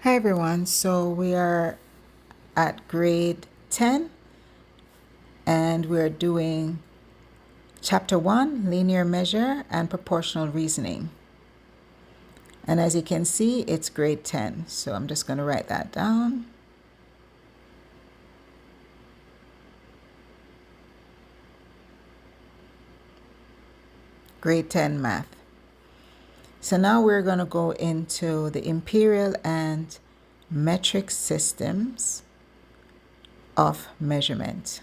Hi everyone, so we are at grade 10 and we're doing chapter 1, linear measure and proportional reasoning. And as you can see, it's grade 10, so I'm just going to write that down. Grade 10 math. So now we're going to go into the imperial and metric systems of measurement.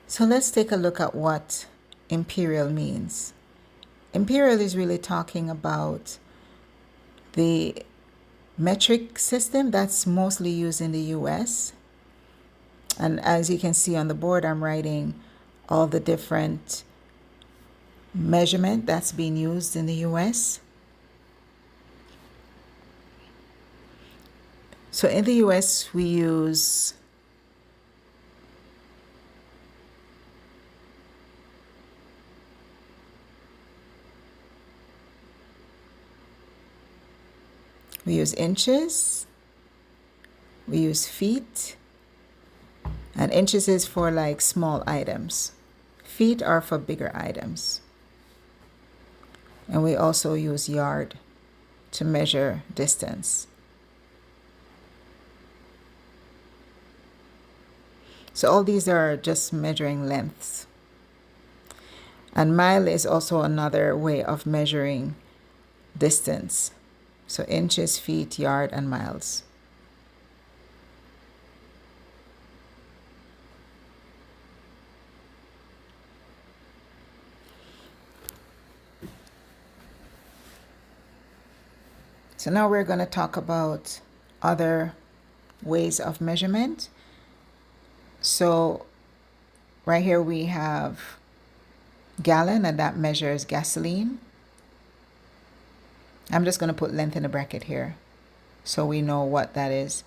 So let's take a look at what imperial means. Imperial is really talking about the metric system that's mostly used in the US. And as you can see on the board, I'm writing all the different measurement that's being used in the US. So in the US, we use inches, we use feet, and inches is for like small items. Feet are for bigger items. And we also use yard to measure distance. So all these are just measuring lengths. And mile is also another way of measuring distance. So inches, feet, yard, and miles. So now we're going to talk about other ways of measurement. So right here we have gallon, and that measures gasoline. I'm just going to put length in a bracket here so we know what that is.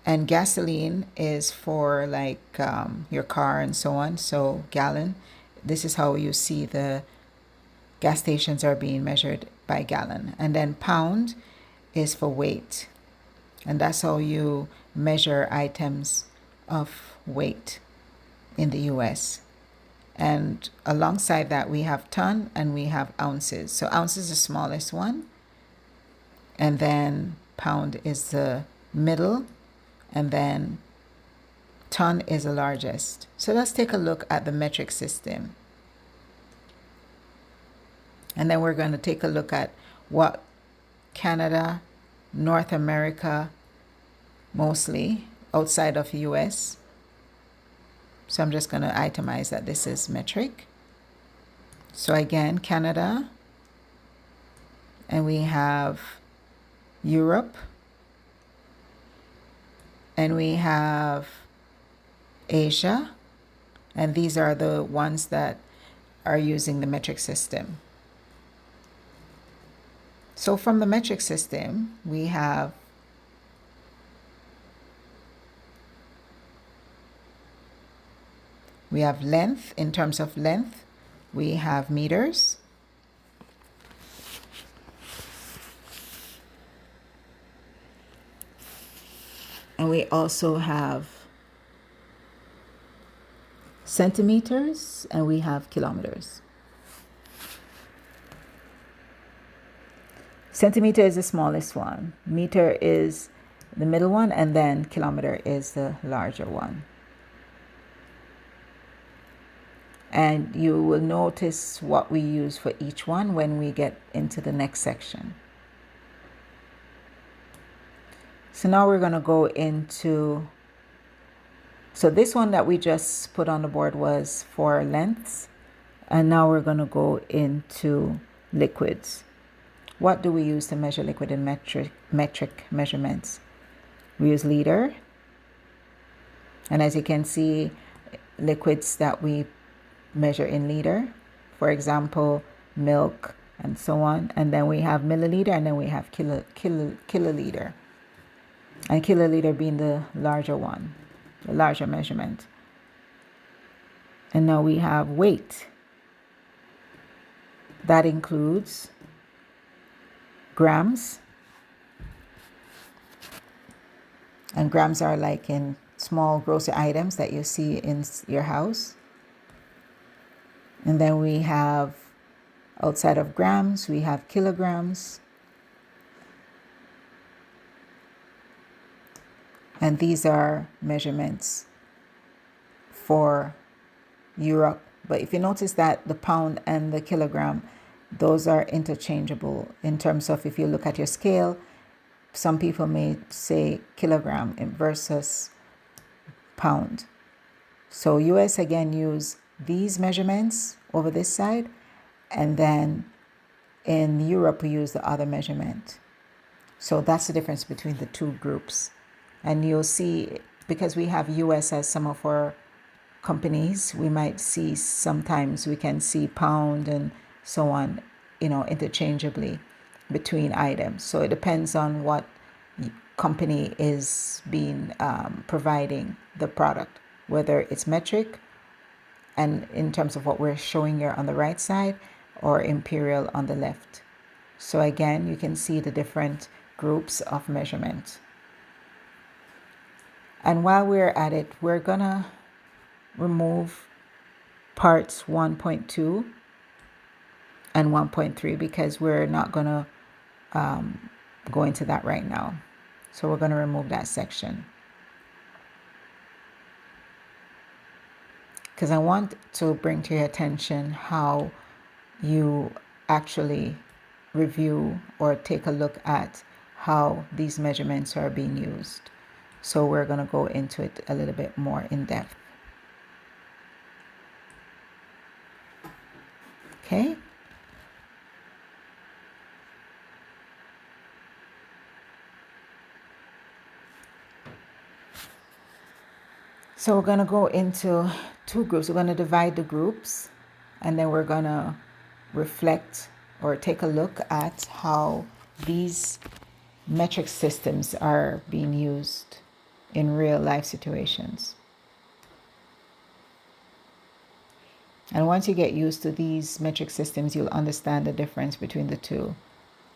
And gasoline is for like your car and so on. So gallon, this is how you see the gas stations are being measured by gallon. And then pound is for weight. And that's how you measure items of weight in the US. And alongside that, we have ton and we have ounces. So ounces is the smallest one. And then pound is the middle. And then ton is the largest. So let's take a look at the metric system. And then we're going to take a look at what Canada, North America, mostly outside of US. So I'm just going to itemize that this is metric. So again, Canada, and we have Europe, and we have Asia, and these are the ones that are using the metric system. So from the metric system, we have length. In terms of length, we have meters. And we also have centimeters, and we have kilometers. Centimeter is the smallest one. Meter is the middle one, and then kilometer is the larger one. And you will notice what we use for each one when we get into the next section. So now we're going to go into, so this one that we just put on the board was for lengths. And now we're going to go into liquids. What do we use to measure liquid in metric measurements? We use liter. And as you can see, liquids that we measure in liter, for example, milk and so on. And then we have milliliter, and then we have kiloliter. And kiloliter being the larger one, the larger measurement. And now we have weight. That includes grams. And grams are like in small grocery items that you see in your house. And then we have, outside of grams, we have kilograms. And these are measurements for Europe. But if you notice that the pound and the kilogram, those are interchangeable in terms of, if you look at your scale, some people may say kilogram versus pound. So US again use these measurements over this side, and then in Europe we use the other measurement. So that's the difference between the two groups. And you'll see, because we have US as some of our companies, we might see, sometimes we can see pound and so on, interchangeably between items. So it depends on what company is being providing the product, whether it's metric, and in terms of what we're showing here on the right side, or imperial on the left. So again, you can see the different groups of measurement. And while we're at it, we're gonna remove parts 1.2 and 1.3 because we're not gonna go into that right now. So we're gonna remove that section, because I want to bring to your attention how you actually review or take a look at how these measurements are being used. So we're going to go into it a little bit more in depth. Okay. So we're going to go into two groups. We're going to divide the groups, and then we're going to reflect or take a look at how these metric systems are being used in real life situations. And once you get used to these metric systems, you'll understand the difference between the two.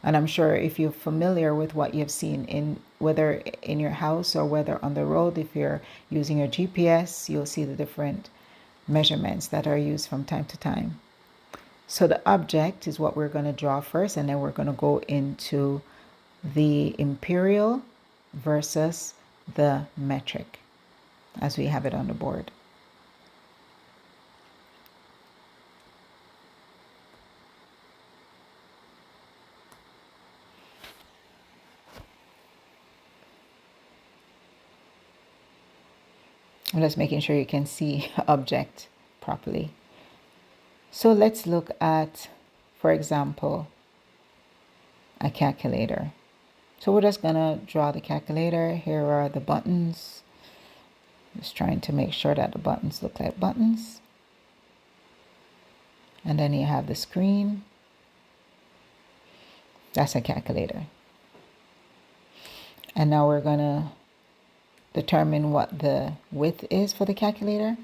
And I'm sure if you're familiar with what you've seen in, whether in your house or whether on the road, if you're using your GPS, you'll see the different measurements that are used from time to time. So the object is what we're going to draw first, and then we're going to go into the imperial versus the metric as we have it on the board. I'm just making sure you can see object properly. So let's look at, for example, a calculator. So we're just gonna draw the calculator. Here are the buttons. Just trying to make sure that the buttons look like buttons. And then you have the screen. That's a calculator. And now we're gonna determine what the width is for the calculator.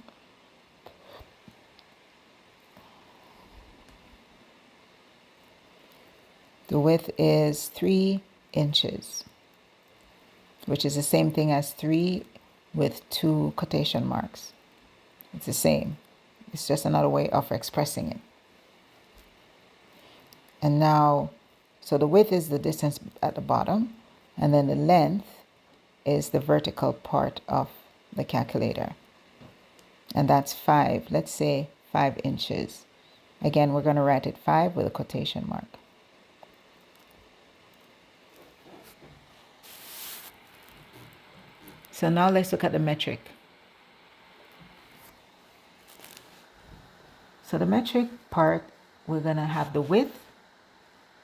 The width is 3 inches, which is the same thing as 3 with 2 quotation marks. It's the same. It's just another way of expressing it. And now, so the width is the distance at the bottom, and then the length is the vertical part of the calculator. And that's 5, let's say 5 inches. Again, we're going to write it 5 with a quotation mark. So now let's look at the metric. So the metric part, we're going to have the width,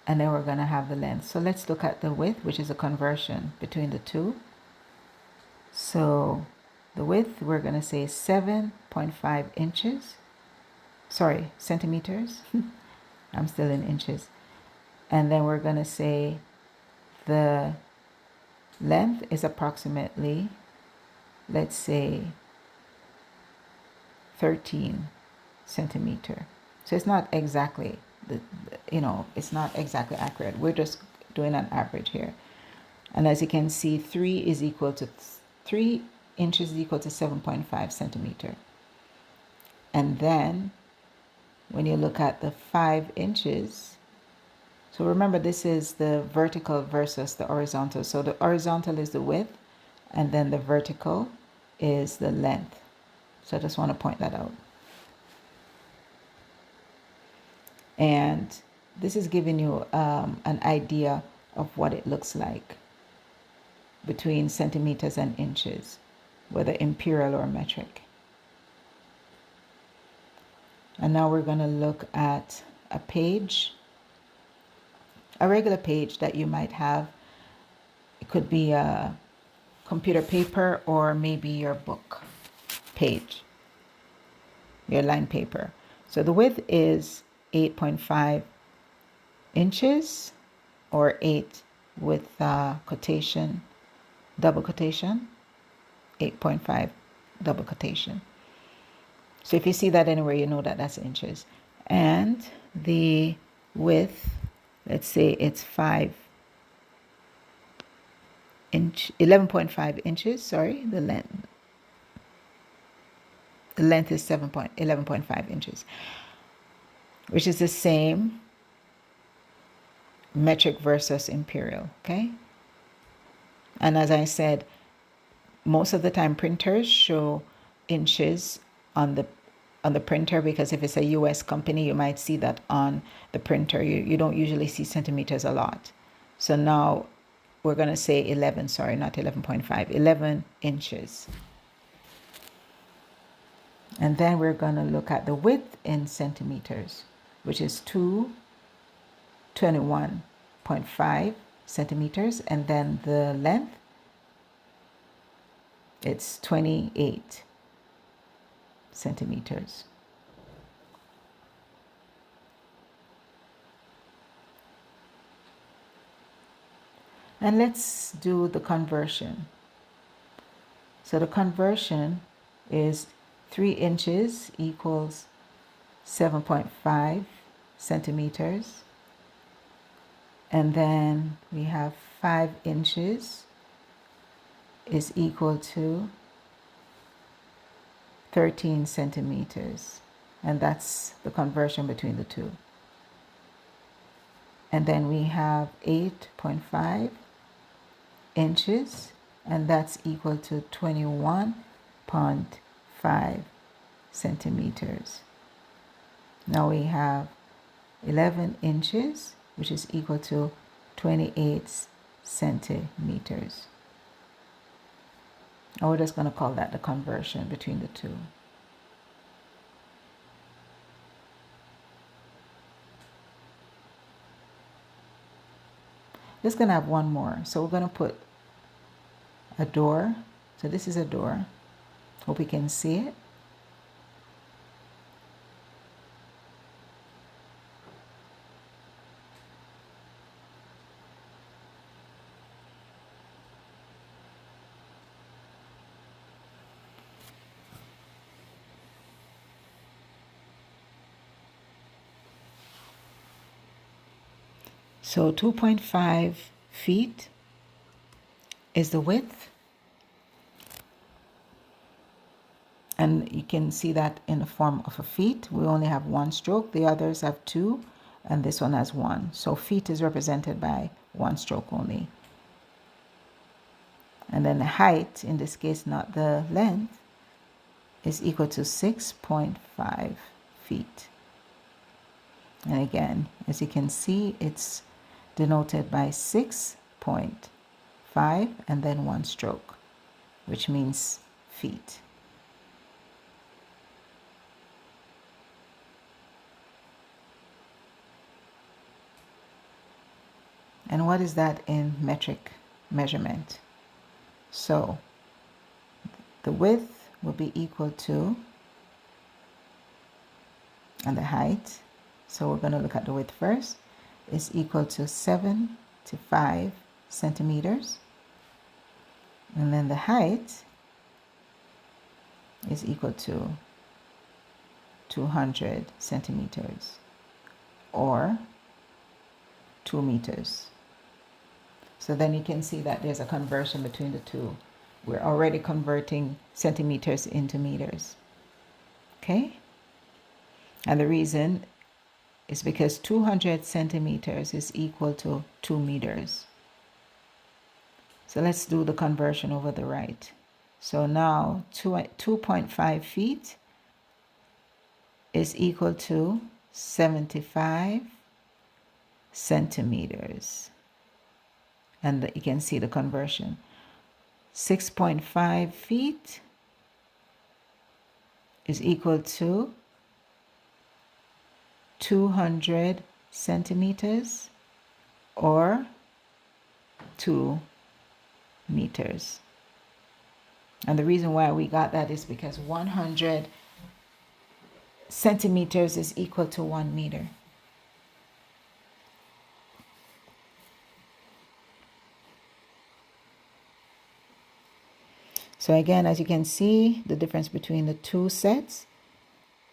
and then we're going to have the length. So let's look at the width, which is a conversion between the two. So the width, we're going to say 7.5 inches. Sorry, centimeters. I'm still in inches. And then we're going to say the length is approximately, let's say, 13 centimeter. So it's not exactly, it's not exactly accurate. We're just doing an average here. And as you can see, 3 is equal to 3 inches is equal to 7.5 centimeter. And then when you look at the 5 inches, so remember this is the vertical versus the horizontal. So the horizontal is the width, and then the vertical is the length. So I just want to point that out. And this is giving you an idea of what it looks like between centimeters and inches, whether imperial or metric. And now we're going to look at a page, a regular page that you might have. It could be a computer paper or maybe your book page, your line paper. So the width is 8.5 inches, or 8 with quotation, double quotation, 8.5 double quotation. So if you see that anywhere, you know that that's inches. And the width, let's say it's 11.5 inches, sorry, the length is 11.5 inches, which is the same metric versus imperial, okay? And as I said, most of the time printers show inches on the printer, because if it's a US company, you might see that on the printer. You don't usually see centimeters a lot. So now we're going to say 11, sorry, not 11.5, 11 inches. And then we're going to look at the width in centimeters, which is 221.5 centimeters. And then the length, it's 28 centimeters. And let's do the conversion. So the conversion is 3 inches equals 7.5 centimeters. And then we have 5 inches is equal to 13 centimeters. And that's the conversion between the two. And then we have 8.5 inches, and that's equal to 21.5 centimeters. Now we have 11 inches, which is equal to 28 centimeters. And we're just going to call that the conversion between the two. Just going to have one more. So we're going to put a door. So this is a door. Hope you can see it. So 2.5 feet is the width. And you can see that in the form of a feet. We only have one stroke. The others have two, and this one has one. So feet is represented by one stroke only. And then the height, in this case, not the length, is equal to 6.5 feet. And again, as you can see, it's denoted by 6.5 and then one stroke, which means feet. And what is that in metric measurement? So the width will be equal to, and the height, so we're going to look at the width first, is equal to 75 centimeters. And then the height is equal to 200 centimeters, or 2 meters. So then you can see that there's a conversion between the two. We're already converting centimeters into meters. Okay? And the reason is because 200 centimeters is equal to 2 meters. So let's do the conversion over the right. So now 2.5 feet is equal to 75 centimeters. And you can see the conversion. 6.5 feet is equal to 200 centimeters or 2 meters. And the reason why we got that is because 100 centimeters is equal to 1 meter. So again, as you can see, the difference between the two sets,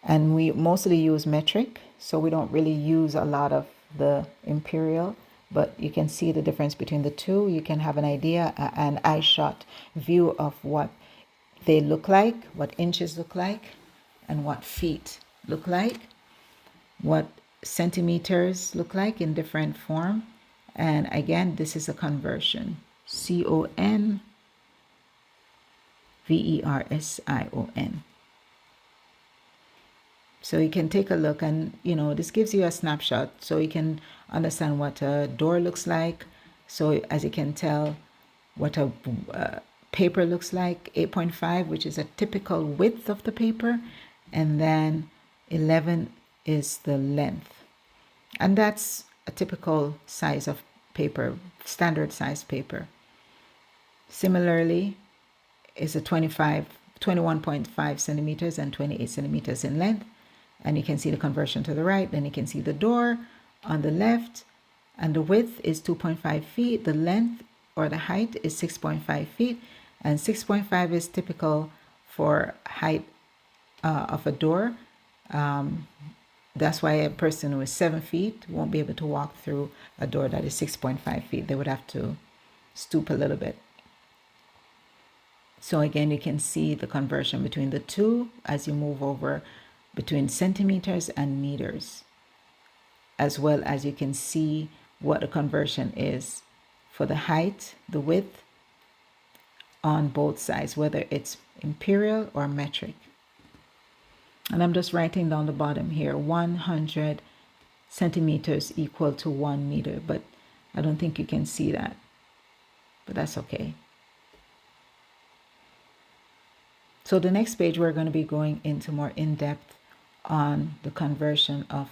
and we mostly use metric, so we don't really use a lot of the imperial, but you can see the difference between the two. You can have an idea, an eye shot view of what they look like, what inches look like, and what feet look like, what centimeters look like in different form. And again, this is a conversion. conversion. So you can take a look, and this gives you a snapshot so you can understand what a door looks like. So as you can tell, what a paper looks like, 8.5, which is a typical width of the paper, and then 11 is the length. And that's a typical size of paper, standard size paper. Similarly, is a 21.5 centimeters and 28 centimeters in length. And you can see the conversion to the right. Then you can see the door on the left, and the width is 2.5 feet. The length or the height is 6.5 feet, and 6.5 is typical for height of a door. That's why a person who is 7 feet won't be able to walk through a door that is 6.5 feet. They would have to stoop a little bit. So again, you can see the conversion between the two as you move over between centimeters and meters, as well as you can see what the conversion is for the height, the width on both sides, whether it's imperial or metric. And I'm just writing down the bottom here, 100 centimeters equal to 1 meter, but I don't think you can see that, but that's okay. So the next page, we're going to be going into more in-depth on the conversion of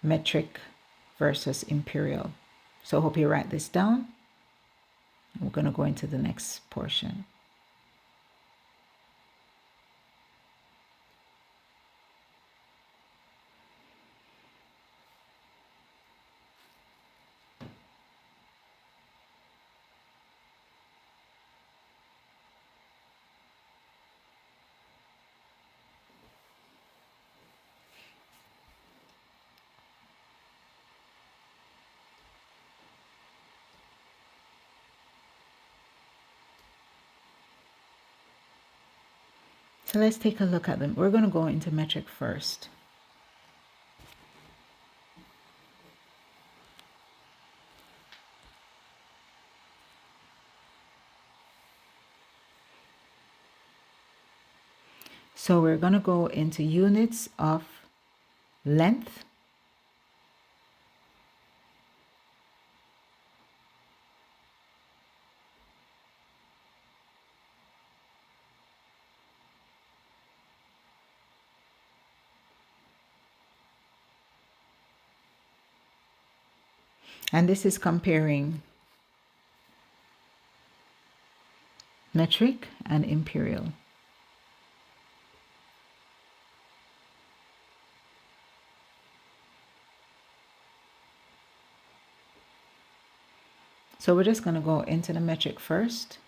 metric versus imperial. So I hope you write this down. We're going to go into the next portion. So let's take a look at them. We're going to go into metric first. So we're going to go into units of length, and this is comparing metric and imperial. So we're just going to go into the metric first.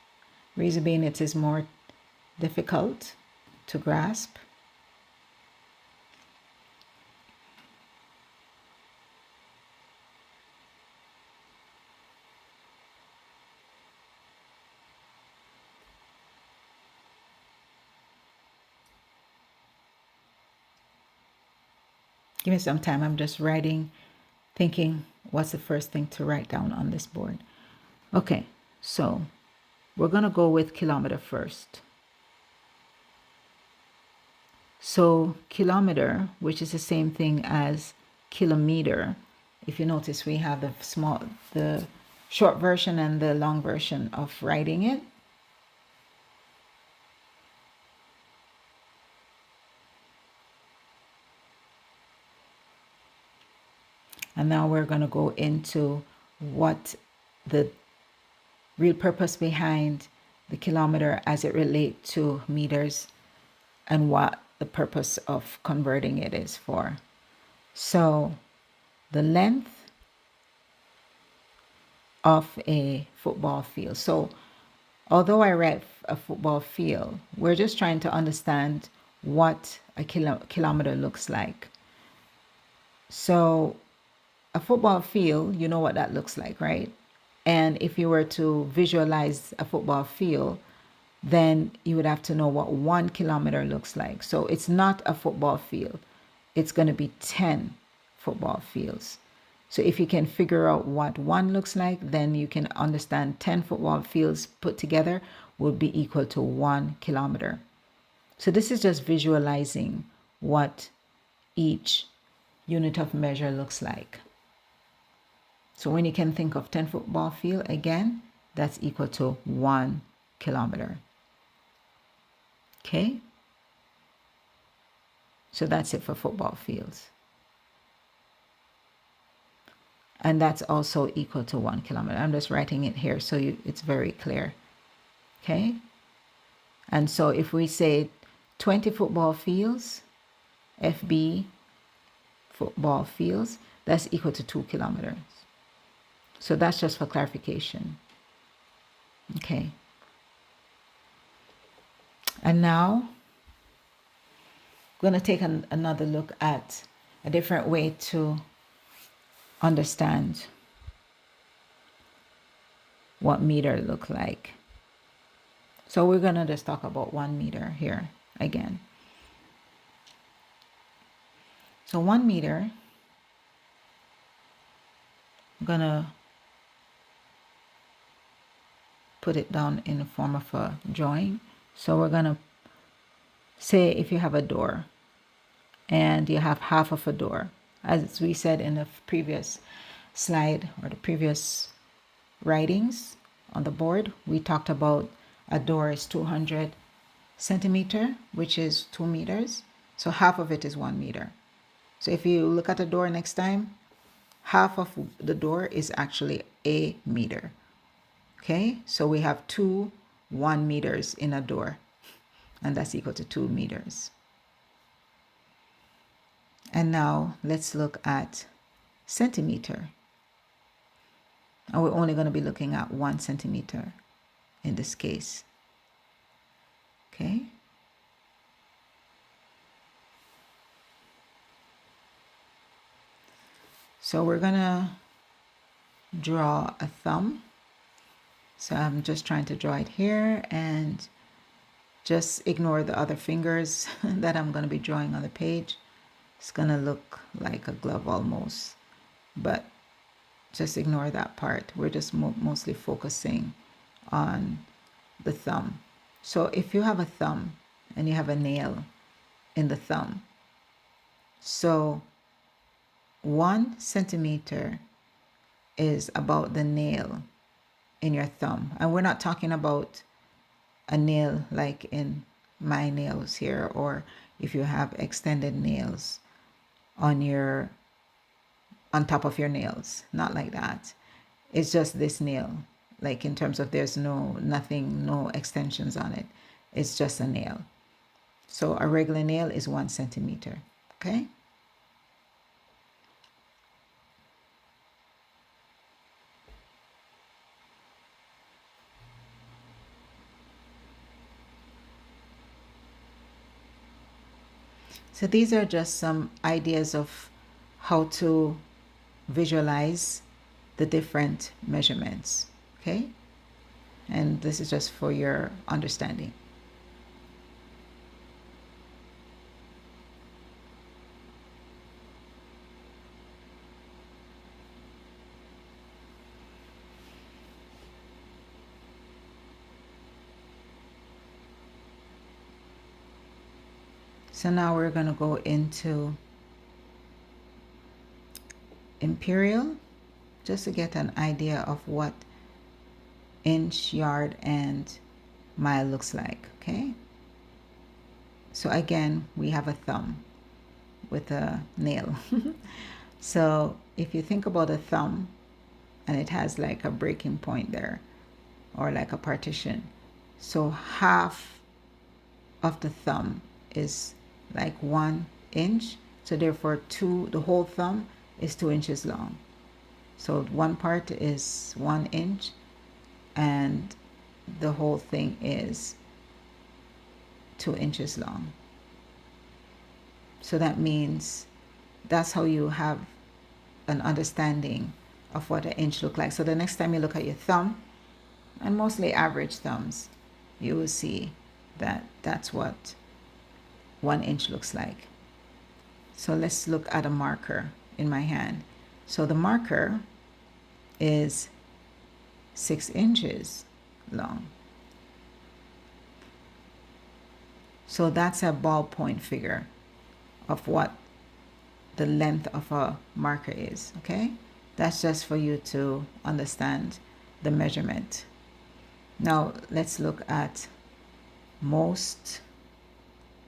Reason being, it is more difficult to grasp. Give me some time. I'm just writing, thinking what's the first thing to write down on this board. Okay, so we're going to go with kilometer first. So kilometer, which is the same thing as kilometer, if you notice we have the short version and the long version of writing it. And now we're going to go into what the real purpose behind the kilometer as it relates to meters and what the purpose of converting it is for. So the length of a football field. So although I write a football field, we're just trying to understand what a kilometer looks like. So a football field, you know what that looks like, right? And if you were to visualize a football field, then you would have to know what 1 kilometer looks like. So it's not a football field. It's going to be 10 football fields. So if you can figure out what 1 looks like, then you can understand 10 football fields put together would be equal to 1 kilometer. So this is just visualizing what each unit of measure looks like. So when you can think of 10 football field, again, that's equal to 1 kilometer. Okay? So that's it for football fields. And that's also equal to 1 kilometer. I'm just writing it here so it's very clear. Okay? And so if we say 20 football fields, FB football fields, that's equal to 2 kilometers. So that's just for clarification. Okay. And now I'm going to take another look at a different way to understand what meter look like. So we're going to just talk about 1 meter here again. So 1 meter, I'm going to put it down in the form of a drawing. So we're going to say if you have a door and you have half of a door, as we said in the previous slide or the previous writings on the board, we talked about a door is 200 centimeter, which is 2 meters. So half of it is 1 meter. So if you look at a door next time, half of the door is actually a meter. Okay, so we have 2 1 meters in a door, and that's equal to 2 meters. And now let's look at centimeter. And we're only going to be looking at 1 centimeter in this case. Okay. So we're going to draw a thumb. So I'm just trying to draw it here and just ignore the other fingers that I'm going to be drawing on the page. It's going to look like a glove almost, but just ignore that part. We're just mostly focusing on the thumb. So if you have a thumb and you have a nail in the thumb, so 1 centimeter is about the nail in your thumb. And we're not talking about a nail like in my nails here, or if you have extended nails on top of your nails. Not like that. It's just this nail. Like in terms of there's no extensions on it. It's just a nail. So a regular nail is 1 centimeter. Okay. So these are just some ideas of how to visualize the different measurements, okay? And this is just for your understanding. So now we're going to go into Imperial, just to get an idea of what inch, yard, and mile looks like, okay? So again, we have a thumb with a nail. So if you think about a thumb, and it has like a breaking point there, or like a partition. So half of the thumb is like 1 inch. So therefore the whole thumb is 2 inches long. So one part is 1 inch and the whole thing is 2 inches long. So that means that's how you have an understanding of what an inch look like. So the next time you look at your thumb, and mostly average thumbs, you will see that that's what 1 inch looks like. So let's look at a marker in my hand. So the marker is 6 inches long. So that's a ballpoint figure of what the length of a marker is, okay? That's just for you to understand the measurement. Now let's look at most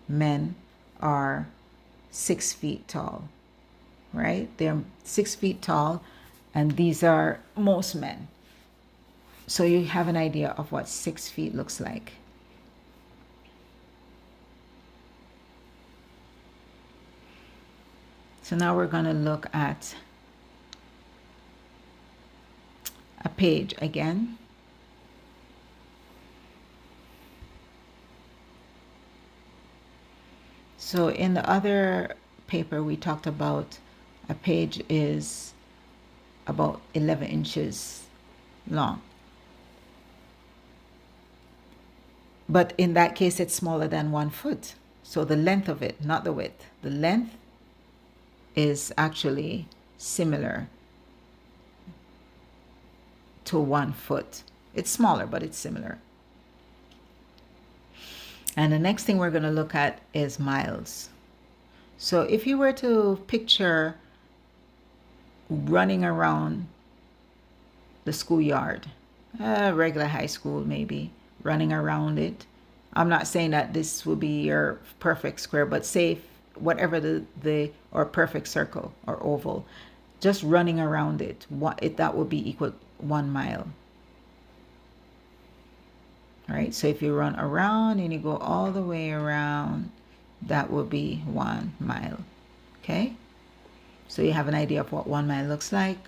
men are 6 feet tall, right? They're 6 feet tall, and these are most men. So you have an idea of what 6 feet looks like. So now we're going to look at a page again. So in the other paper we talked about a page is about 11 inches long. But in that case it's smaller than 1 foot. So the length of it, not the width, the length is actually similar to 1 foot. It's smaller, but it's similar. And the next thing we're going to look at is miles. So if you were to picture running around the schoolyard, a regular high school maybe, running around it. I'm not saying that this will be your perfect square, but say whatever or perfect circle or oval, just running around it, that would be equal 1 mile. Right? So if you run around and you go all the way around, that would be 1 mile. Okay? So you have an idea of what 1 mile looks like,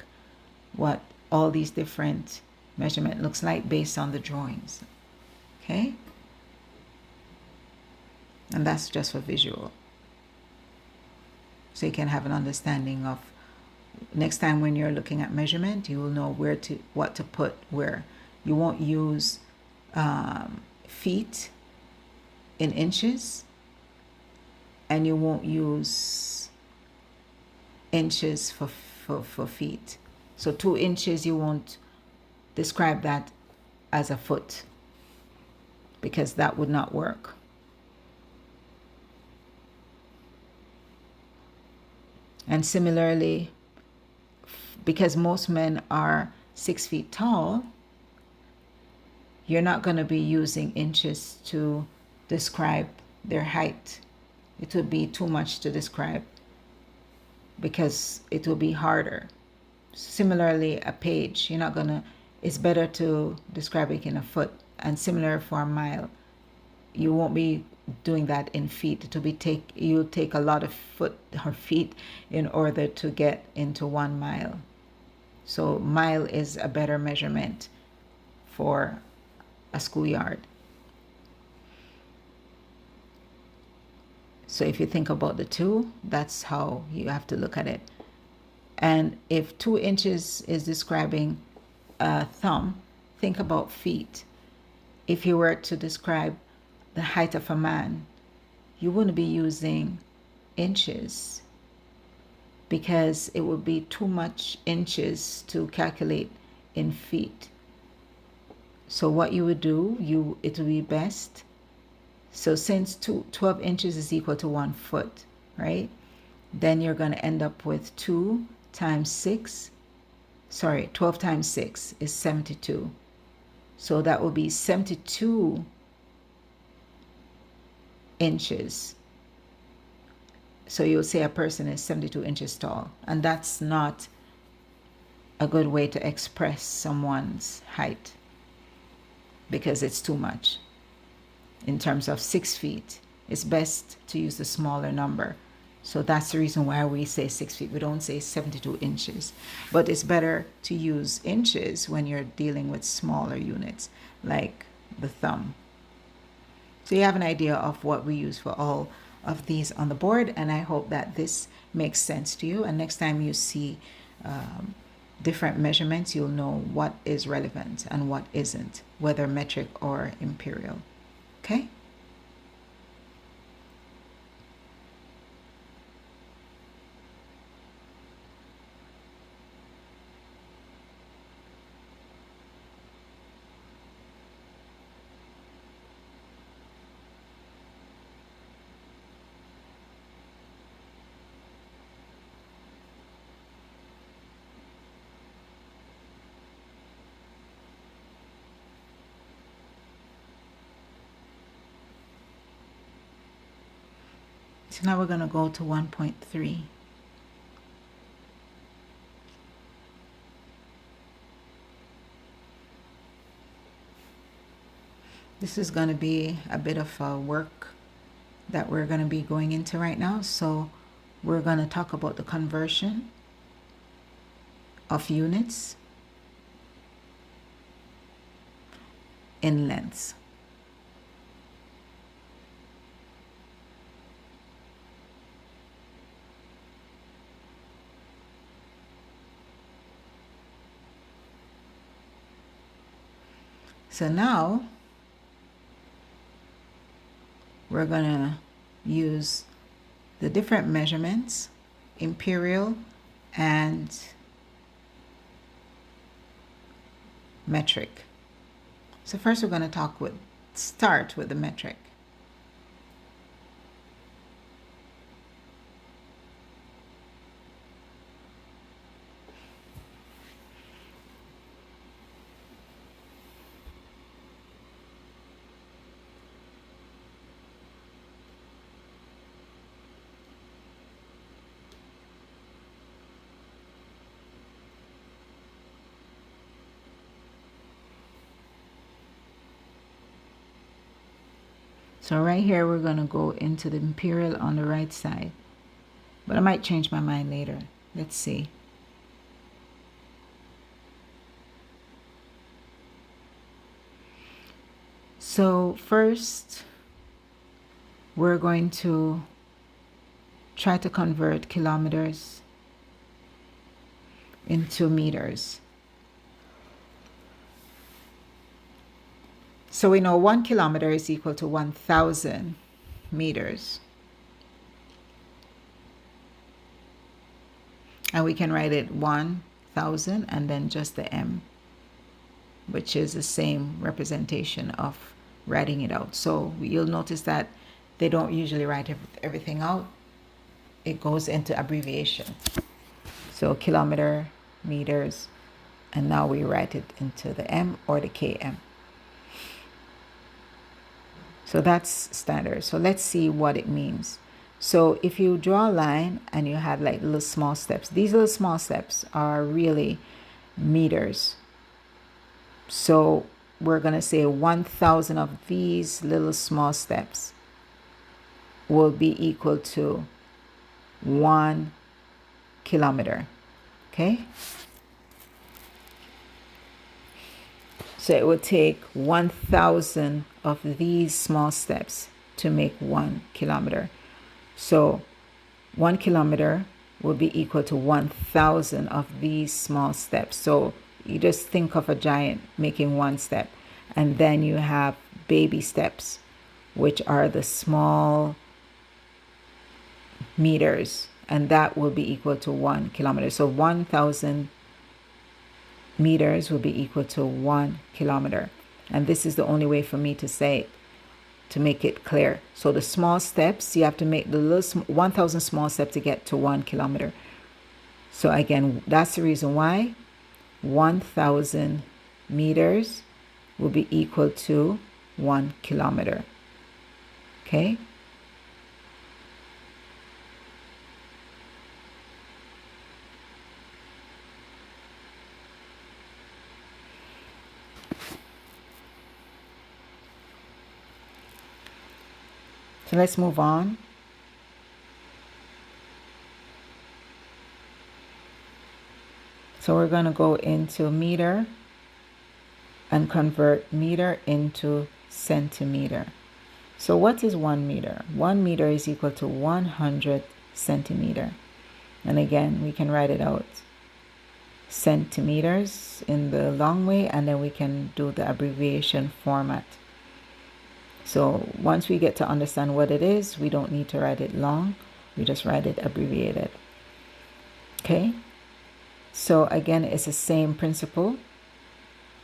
what all these different measurement looks like based on the drawings. Okay? And that's just for visual. So you can have an understanding of next time when you're looking at measurement, you will know what to put where. You won't use feet in inches, and you won't use inches for feet. So 2 inches, you won't describe that as a foot because that would not work. And similarly, because most men are 6 feet tall, you're not going to be using inches to describe their height. It would be too much to describe because it will be harder. Similarly, a page, it's better to describe it in a foot. And similar for a mile, you won't be doing that in feet. You'll take a lot of foot or feet in order to get into 1 mile. So mile is a better measurement for a schoolyard. So if you think about the two, that's how you have to look at it. And if 2 inches is describing a thumb, think about feet. If you were to describe the height of a man, you wouldn't be using inches because it would be too much inches to calculate in feet. So what you would do, it would be best So since 12 inches is equal to 1 foot, right? Then you're going to end up with 2 times 6. Sorry, 12 times 6 is 72. So that will be 72 inches. So you'll say a person is 72 inches tall. And that's not a good way to express someone's height, because it's too much. In terms of 6 feet, it's best to use the smaller number. So that's the reason why we say 6 feet. We don't say 72 inches. But it's better to use inches when you're dealing with smaller units, like the thumb. So you have an idea of what we use for all of these on the board, and I hope that this makes sense to you. And next time you see different measurements, you'll know what is relevant and what isn't, whether metric or imperial. Okay? So now we're going to go to 1.3. This is going to be a bit of work that we're going to be going into right now. So we're going to talk about the conversion of units in lengths. So now we're going to use the different measurements, imperial and metric. So first we're going to start with the metric. So right here, we're going to go into the imperial on the right side. But I might change my mind later. Let's see. So first, we're going to try to convert kilometers into meters. So we know 1 kilometer is equal to 1,000 meters. And we can write it 1,000 and then just the M, which is the same representation of writing it out. So you'll notice that they don't usually write everything out. It goes into abbreviation. So kilometer, meters, and now we write it into the M or the KM. So that's standard. So let's see what it means. So if you draw a line and you have like little small steps, these little small steps are really meters. So we're going to say 1,000 of these little small steps will be equal to 1 kilometer. Okay? So it would take 1,000 of these small steps to make 1 kilometer. So 1 kilometer will be equal to 1,000 of these small steps. So you just think of a giant making one step, and then you have baby steps, which are the small meters, and that will be equal to 1 kilometer. So 1,000 meters will be equal to 1 kilometer. And this is the only way for me to say it. to make it clear. So the small steps, you have to make the little 1,000 small steps to get to 1 kilometer. So again, that's the reason why 1,000 meters will be equal to 1 kilometer. Okay? So let's move on. So we're going to go into meter and convert meter into centimeter. So what is 1 meter? 1 meter is equal to 100 centimeter. And again, we can write it out centimeters in the long way, and then we can do the abbreviation format. So once we get to understand what it is, we don't need to write it long. We just write it abbreviated. Okay? So again, it's the same principle.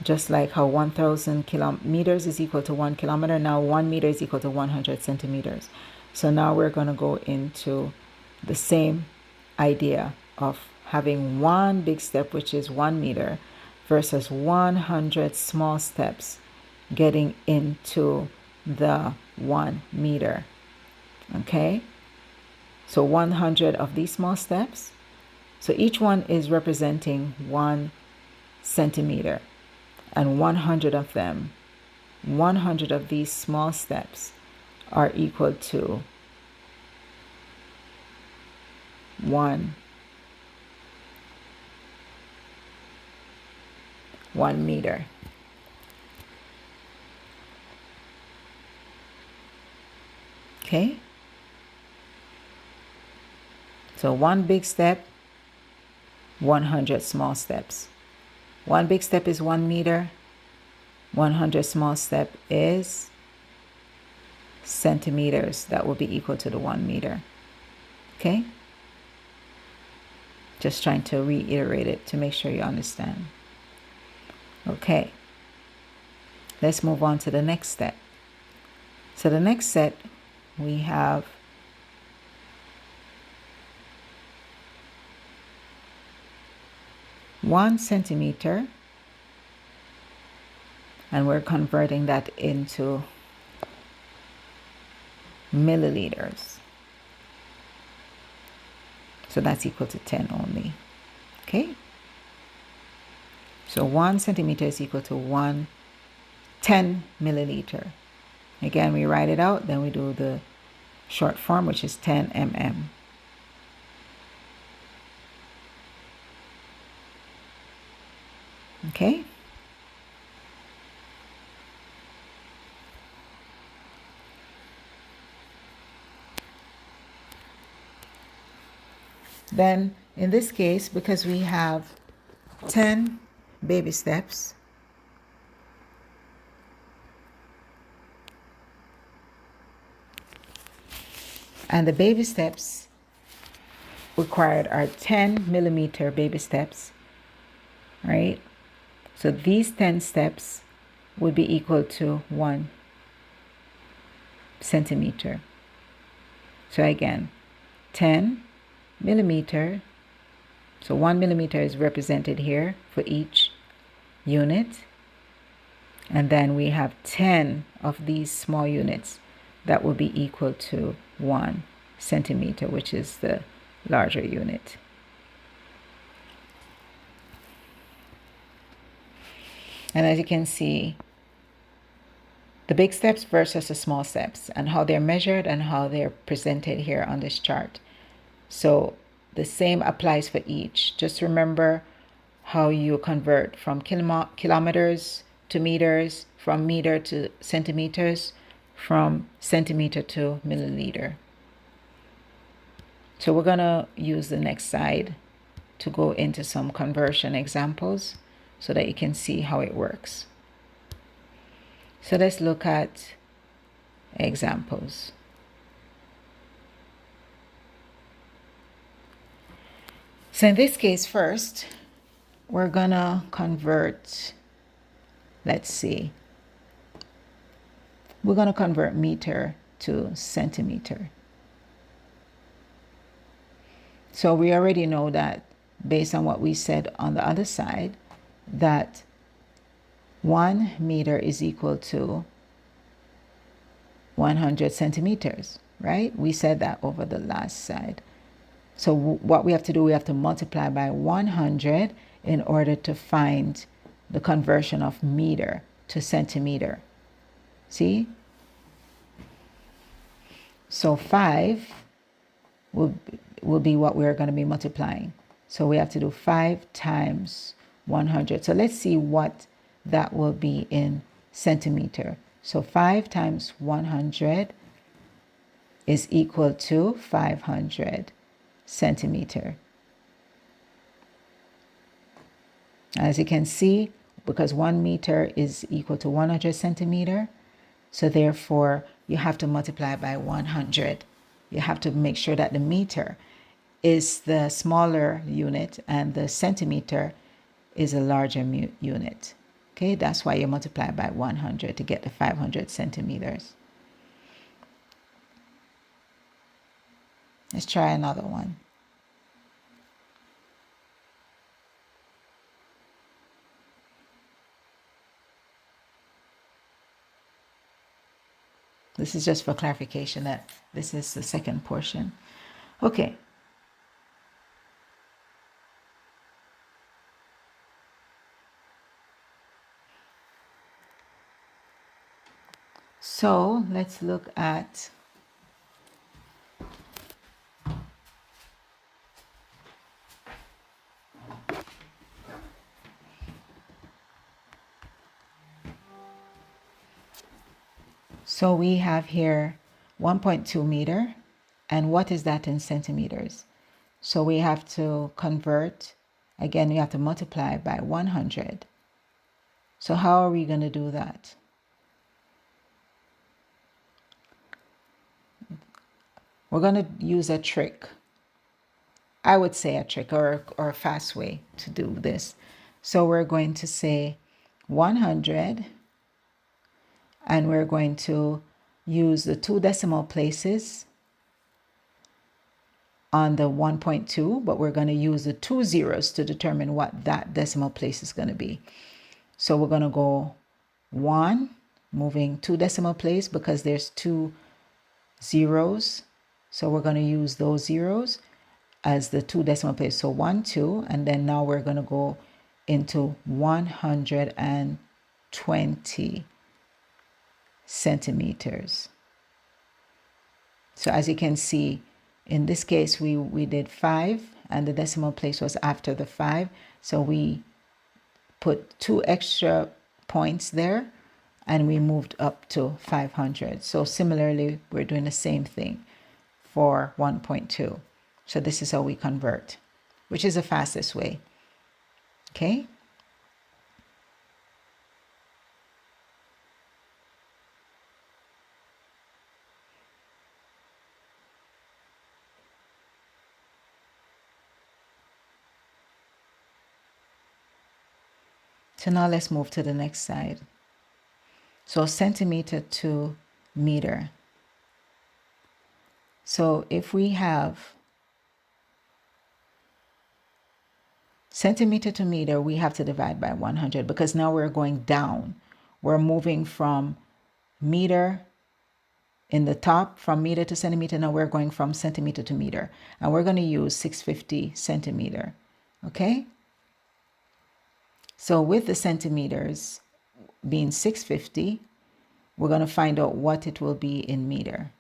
Just like how 1,000 kilometers is equal to 1 kilometer, now 1 meter is equal to 100 centimeters. So now we're going to go into the same idea of having one big step, which is 1 meter, versus 100 small steps getting into the 1 meter. Okay? So 100 of these small steps. So each one is representing 1 centimeter. And 100 of them, 100 of these small steps are equal to 1 meter. Okay? So one big step, 100 small steps. One big step is 1 meter. 100 small step is centimeters. That will be equal to the 1 meter. Okay? Just trying to reiterate it to make sure you understand. Okay. Let's move on to the next step. So the next set, we have one centimeter, and we're converting that into milliliters. So that's equal to 10 only. Okay? So 1 centimeter is equal to 10 milliliter. Again, we write it out, then we do the short form, which is 10 mm. Okay? Then, in this case, because we have 10 baby steps, and the baby steps required are 10 millimeter baby steps, right? So these 10 steps would be equal to 1 centimeter. So again, 10 millimeter. So 1 millimeter is represented here for each unit. And then we have 10 of these small units that will be equal to 1 centimeter, which is the larger unit. And as you can see, the big steps versus the small steps and how they're measured and how they're presented here on this chart. So the same applies for each. Just remember how you convert from kilometers to meters, from meter to centimeters, from centimeter to milliliter. So we're going to use the next slide to go into some conversion examples so that you can see how it works. So let's look at examples. So in this case, first, we're gonna convert, let's see, we're going to convert meter to centimeter. So we already know that based on what we said on the other side, that 1 meter is equal to 100 centimeters, right? We said that over the last side. So what we have to do, we have to multiply by 100 in order to find the conversion of meter to centimeter. See? So 5 will be what we're going to be multiplying. So we have to do 5 times 100. So let's see what that will be in centimeter. So 5 times 100 is equal to 500 centimeter. As you can see, because 1 meter is equal to 100 centimeter, so therefore you have to multiply by 100. You have to make sure that the meter is the smaller unit and the centimeter is a larger unit. Okay, that's why you multiply by 100 to get the 500 centimeters. Let's try another one. This is just for clarification that this is the second portion. Okay. So let's look at so we have here 1.2 meter, and what is that in centimeters? So we have to convert, again, we have to multiply by 100. So how are we going to do that? We're going to use a trick. I would say a trick or a fast way to do this. So we're going to say 100, and we're going to use the 2 decimal places on the 1.2, but we're going to use the 2 zeros to determine what that decimal place is going to be. So we're going to go 1, moving 2 decimal place because there's 2 zeros. So we're going to use those zeros as the 2 decimal place. So 1, 2, and then now we're going to go into 120 centimeters. So as you can see, in this case, we did 5 and the decimal place was after the 5. So we put 2 extra points there and we moved up to 500. So similarly, we're doing the same thing for 1.2. So this is how we convert, which is the fastest way. Okay. So now let's move to the next side. So centimeter to meter. So if we have centimeter to meter, we have to divide by 100 because now we're going down. We're moving from meter in the top, from meter to centimeter. Now we're going from centimeter to meter, and we're going to use 650 centimeter. Okay. So with the centimeters being 650, we're going to find out what it will be in meter.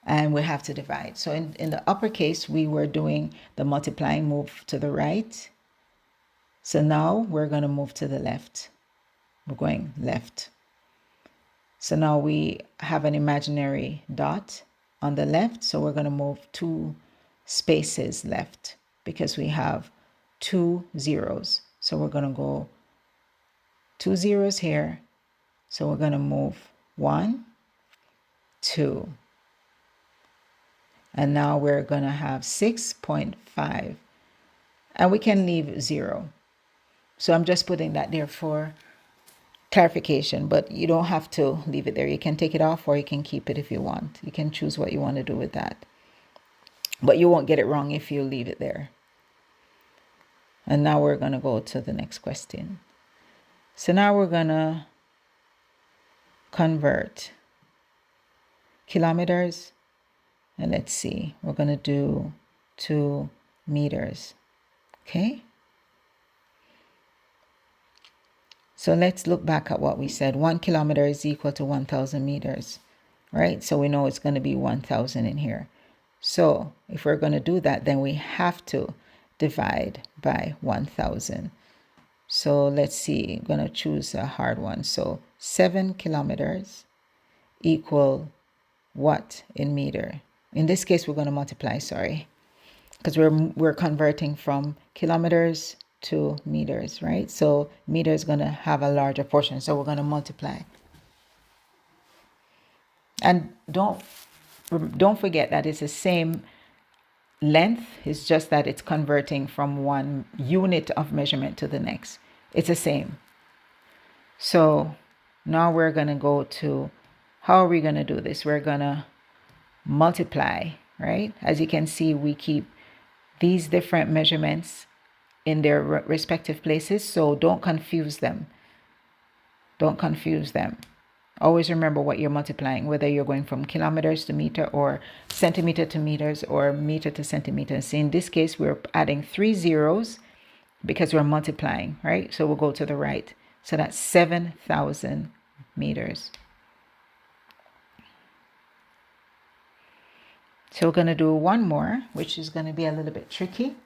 And we have to divide. So in the upper case, we were doing the multiplying move to the right. So now we're going to move to the left. We're going left. So now we have an imaginary dot on the left. So we're going to move 2 spaces left because we have 2 zeros. So we're going to go 2 zeros here. So we're going to move 1, 2. And now we're going to have 6.5. And we can leave 0. So I'm just putting that there for clarification, but you don't have to leave it there. You can take it off or you can keep it if you want. You can choose what you want to do with that. But you won't get it wrong if you leave it there. And now we're going to go to the next question. So now we're going to convert kilometers. And let's see, we're going to do 2 meters. Okay. So let's look back at what we said. 1 kilometer is equal to 1,000 meters, right? So we know it's going to be 1,000 in here. So if we're going to do that, then we have to divide by 1,000. So let's see, I'm going to choose a hard one. So 7 kilometers equal what in meter? In this case, we're going to multiply, sorry, because we're converting from kilometers to meters, right? So meter is going to have a larger portion, so we're going to multiply. And don't forget that it's the same length. It's just that it's converting from one unit of measurement to the next. It's the same. So now we're going to go to, how are we going to do this? We're going to multiply, right? As you can see, we keep these different measurements in their respective places, so don't confuse them. Don't confuse them. Always remember what you're multiplying, whether you're going from kilometers to meter or centimeter to meters or meter to centimeters. So in this case, we're adding 3 zeros because we're multiplying, right? So we'll go to the right. So that's 7,000 meters. So we're going to do one more, which is going to be a little bit tricky.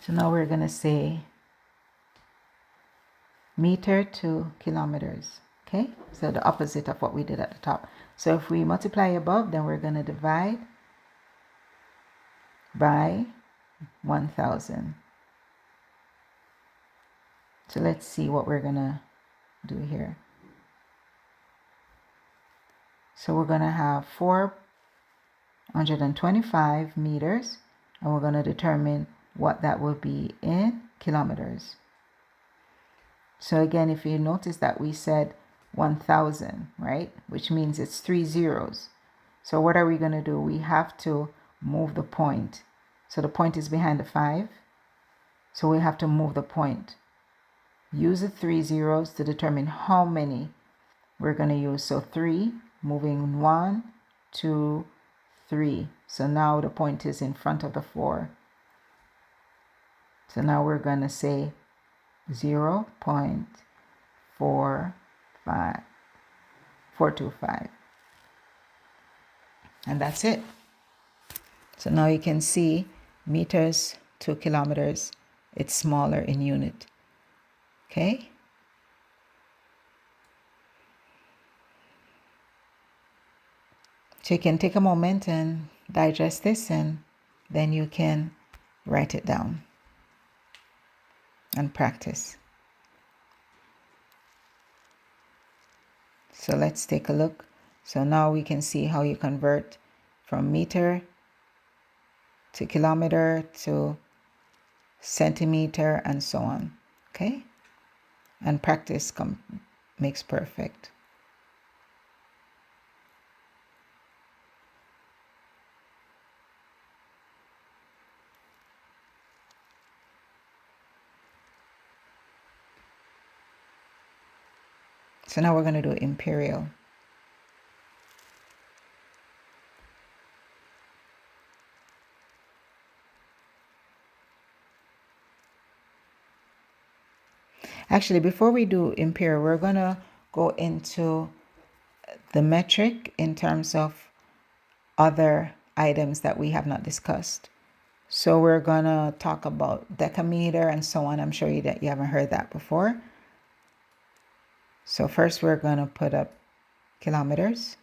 So now we're going to say meter to kilometers. Okay, so the opposite of what we did at the top. So if we multiply above, then we're going to divide by 1,000. So let's see what we're going to do here. So we're going to have 425 meters, and we're going to determine what that will be in kilometers. So again, if you notice that we said 1,000, right? Which means it's 3 zeros. So what are we going to do? We have to move the point. So the point is behind the 5. So we have to move the point. Use the 3 zeros to determine how many we're going to use. So 3, moving 1, 2, 3. So now the point is in front of the 4. So now we're going to say 0.425. And that's it. So now you can see meters to kilometers, it's smaller in unit. Okay. So you can take a moment and digest this, and then you can write it down and practice. So let's take a look. So now we can see how you convert from meter to kilometer to centimeter and so on. Okay? And practice makes perfect. So now we're going to do imperial. Actually, before we do imperial, we're going to go into the metric in terms of other items that we have not discussed. So we're going to talk about decameter and so on. I'm sure that you haven't heard that before. So first we're going to put up kilometers.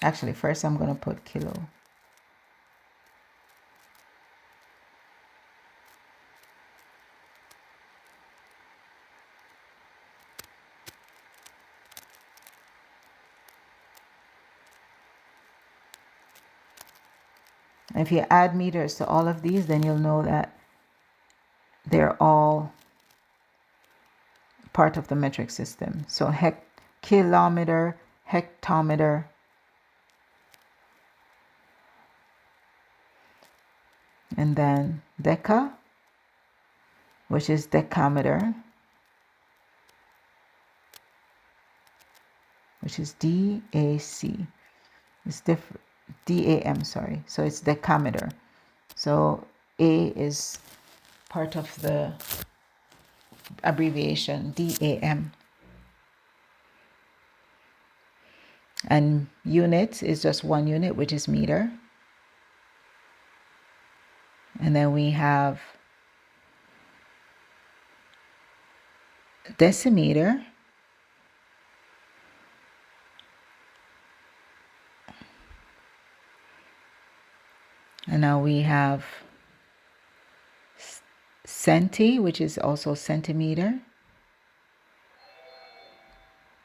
Actually, first I'm going to put kilo. If you add meters to all of these, then you'll know that they're all part of the metric system. So kilometer, hectometer, and then deca, which is decameter, which is DAC. It's different. DAM, sorry. So it's decameter. So A is part of the abbreviation DAM. And unit is just one unit, which is meter. And then we have decimeter. And now we have centi, which is also centimeter.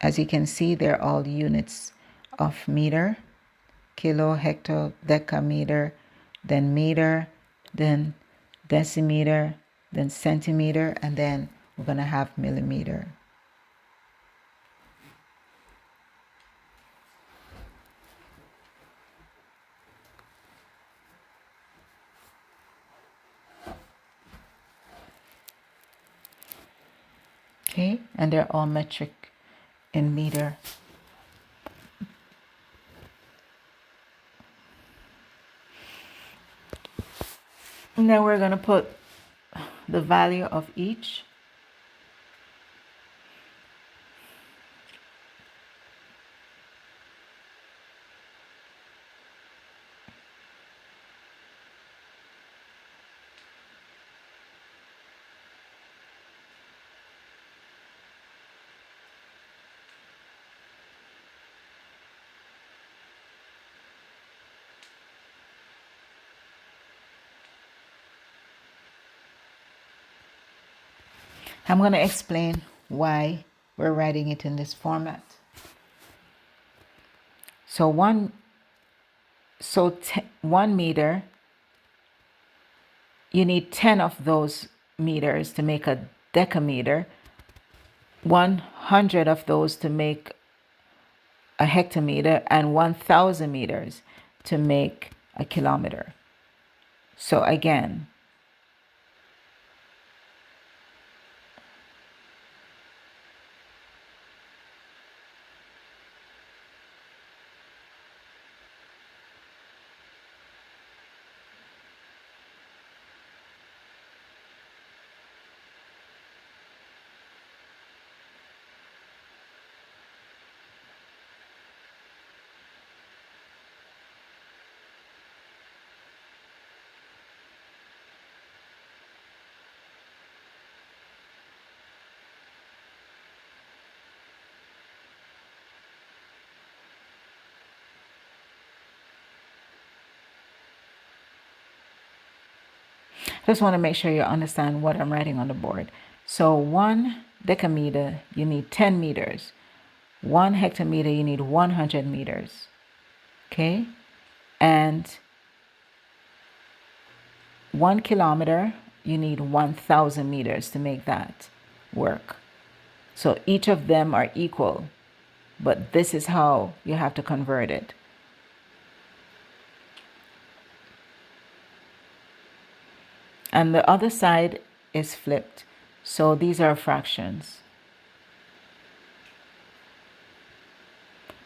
As you can see, they're all units of meter. Kilo, hecto, decameter, then meter, then decimeter, then centimeter, and then we're going to have millimeter. Okay, and they're all metric in meter. Now we're going to put the value of each. I'm going to explain why we're writing it in this format. So 1 meter, you need 10 of those meters to make a decameter, 100 of those to make a hectometer, and 1,000 meters to make a kilometer. So again, just want to make sure you understand what I'm writing on the board. So 1 decameter, you need 10 meters. 1 hectometer, you need 100 meters. Okay? And 1 kilometer, you need 1,000 meters to make that work. So each of them are equal, but this is how you have to convert it. And the other side is flipped. So these are fractions.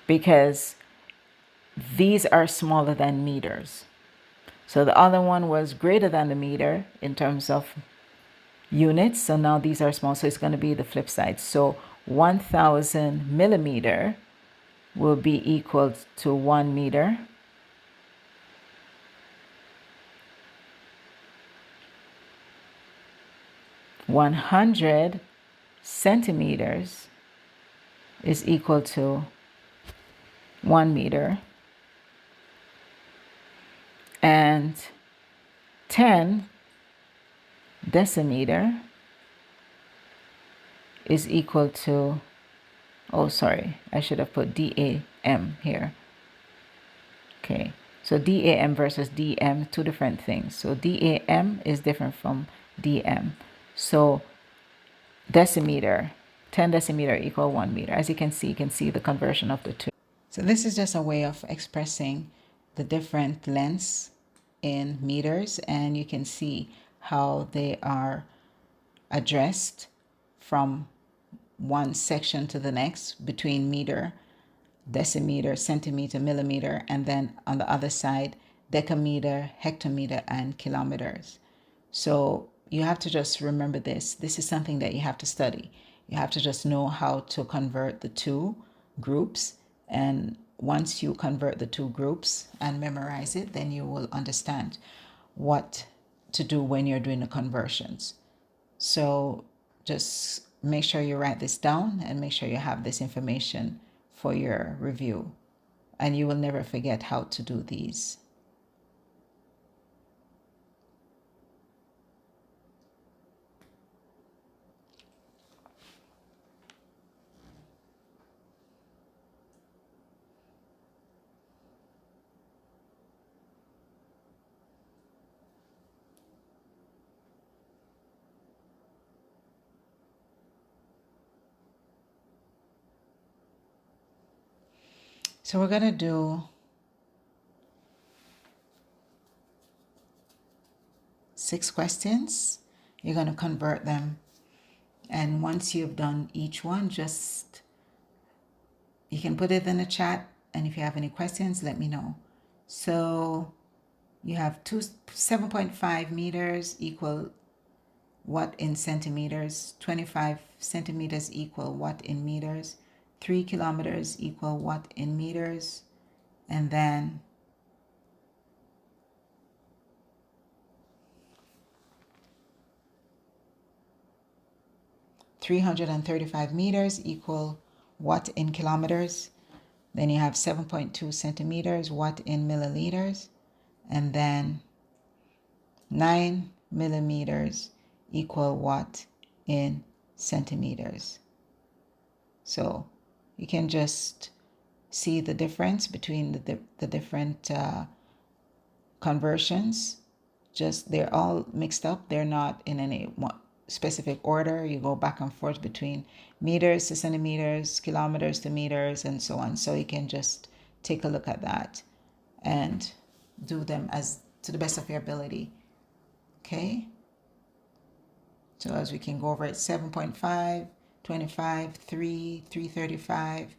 Because these are smaller than meters. So the other one was greater than the meter in terms of units. So now these are small. So it's going to be the flip side. So 1,000 millimeter will be equal to 1 meter. "100 centimeters is equal to 1 meter. And 10 decimeter is equal to, oh sorry, I should have put DAM here. Okay, So DAM versus DM, two different things. So DAM is different from DM. So decimeter, 10 decimeter equal 1 meter. As you can see the conversion of the two. So this is just a way of expressing the different lengths in meters, and you can see how they are addressed from one section to the next between meter, decimeter, centimeter, millimeter, and then on the other side, decameter, hectometer, and kilometers. So you have to just remember this. This is something that you have to study. You have to just know how to convert the two groups. And once you convert the two groups and memorize it, then you will understand what to do when you're doing the conversions. So just make sure you write this down and make sure you have this information for your review. And you will never forget how to do these. So we're going to do 6 questions. You're going to convert them. And once you've done each one, just you can put it in the chat. And if you have any questions, let me know. So you have 7.5 meters equal what in centimeters, 25 centimeters equal what in meters, 3 kilometers equal what in meters, and then 335 meters equal what in kilometers. Then you have 7.2 centimeters, what in milliliters, and then 9 millimeters equal what in centimeters. So you can just see the difference between the different conversions. Just they're all mixed up. They're not in any specific order. You go back and forth between meters to centimeters, kilometers to meters, and so on. So you can just take a look at that and do them as to the best of your ability. Okay. So as we can go over it, 7.5, 25, 3, 335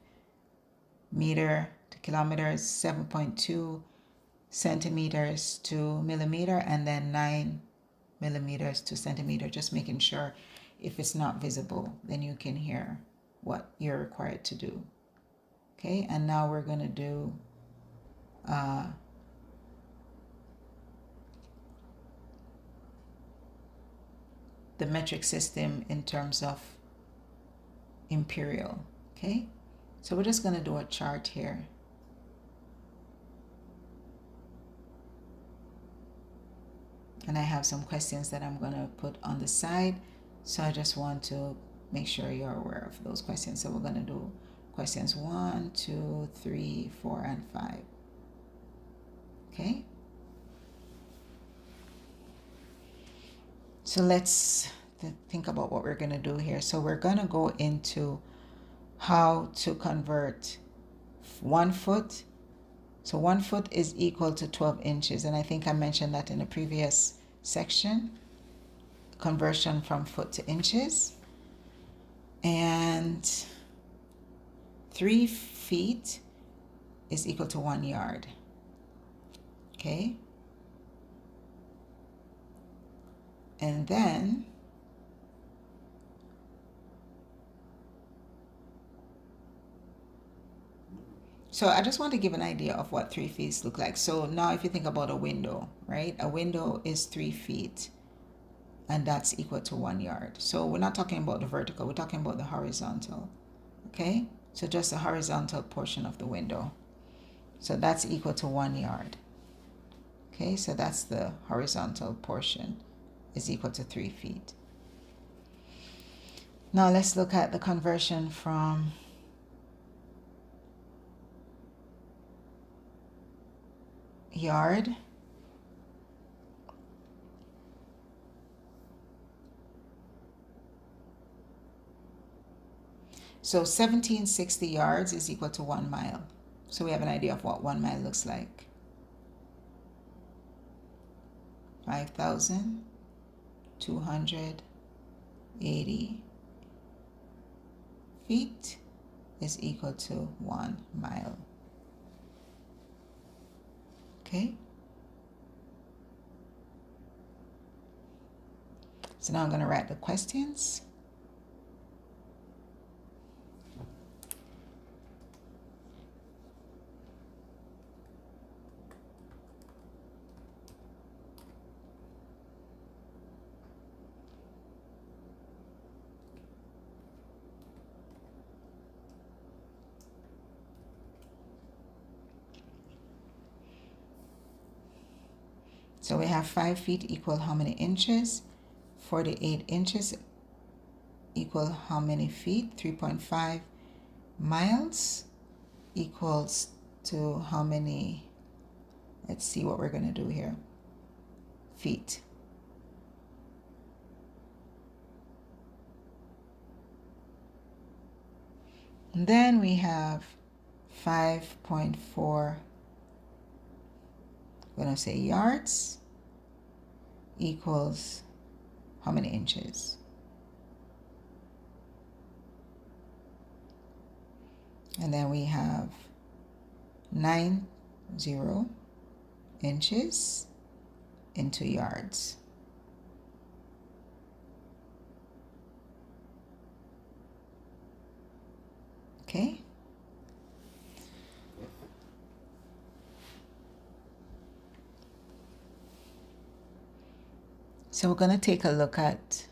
meter to kilometers, 7.2 centimeters to millimeter, and then 9 millimeters to centimeter. Just making sure if it's not visible, then you can hear what you're required to do. Okay, and now we're going to do the metric system in terms of imperial. Okay, so we're just going to do a chart here. And I have some questions that I'm going to put on the side. So I just want to make sure you're aware of those questions. So we're going to do questions 1, 2, 3, 4, and 5. Okay. So let's think about what we're going to do here. So we're going to go into how to convert 1 foot. So 1 foot is equal to 12 inches. And I think I mentioned that in the previous section. Conversion from foot to inches. And 3 feet is equal to 1 yard. Okay. And then so I just want to give an idea of what 3 feet look like. So now if you think about a window, right? A window is 3 feet and that's equal to 1 yard. So we're not talking about the vertical, we're talking about the horizontal. Okay? So just the horizontal portion of the window. So that's equal to 1 yard. Okay, so that's the horizontal portion is equal to 3 feet. Now let's look at the conversion from yard. So 1760 yards is equal to 1 mile. So we have an idea of what 1 mile looks like. 5,280 feet is equal to 1 mile. Okay? So now I'm going to write the questions. So we have 5 feet equal how many inches? 48 inches equal how many feet? 3.5 miles equals to how many? Let's see what we're going to do here. Feet. And then we have 5.4, I'm going to say yards equals how many inches? And then we have 90 inches into yards. Okay? So we're going to take a look at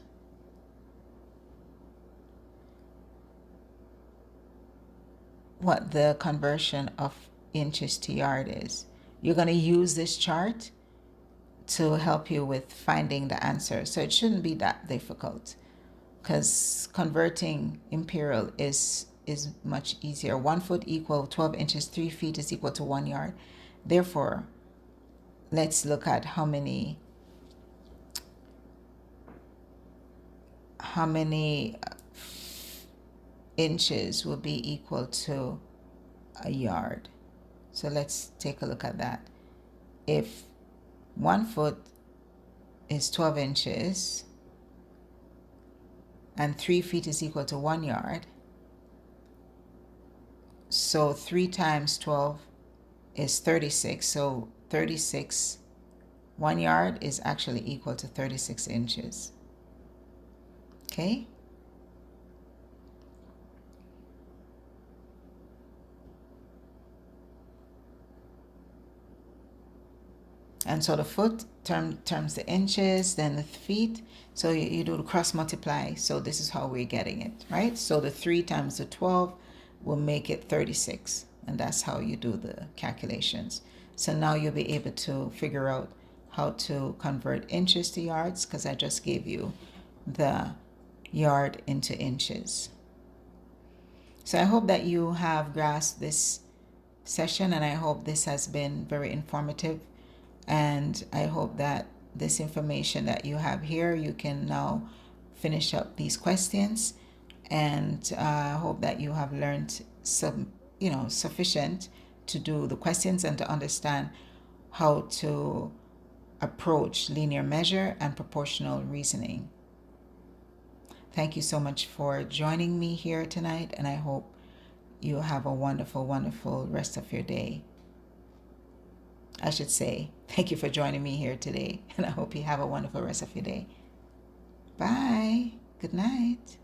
what the conversion of inches to yard is. You're going to use this chart to help you with finding the answer. So it shouldn't be that difficult because converting imperial is much easier. 1 foot equal 12 inches, 3 feet is equal to 1 yard. Therefore, let's look at how many inches will be equal to a yard. So let's take a look at that. If 1 foot is 12 inches and 3 feet is equal to 1 yard, so 3 times 12 is 36. So 36, 1 yard is actually equal to 36 inches. Okay? And so the foot terms the inches, then the feet. So you do the cross multiply. So this is how we're getting it, right? So the 3 times the 12 will make it 36. And that's how you do the calculations. So now you'll be able to figure out how to convert inches to yards because I just gave you the yard into inches. So I hope that you have grasped this session and I hope this has been very informative. And I hope that this information that you have here, you can now finish up these questions. And I hope that you have learned sufficient to do the questions and to understand how to approach linear measure and proportional reasoning. Thank you so much for joining me here tonight, and I hope you have a wonderful, wonderful rest of your day. I should say, thank you for joining me here today, and I hope you have a wonderful rest of your day. Bye. Good night.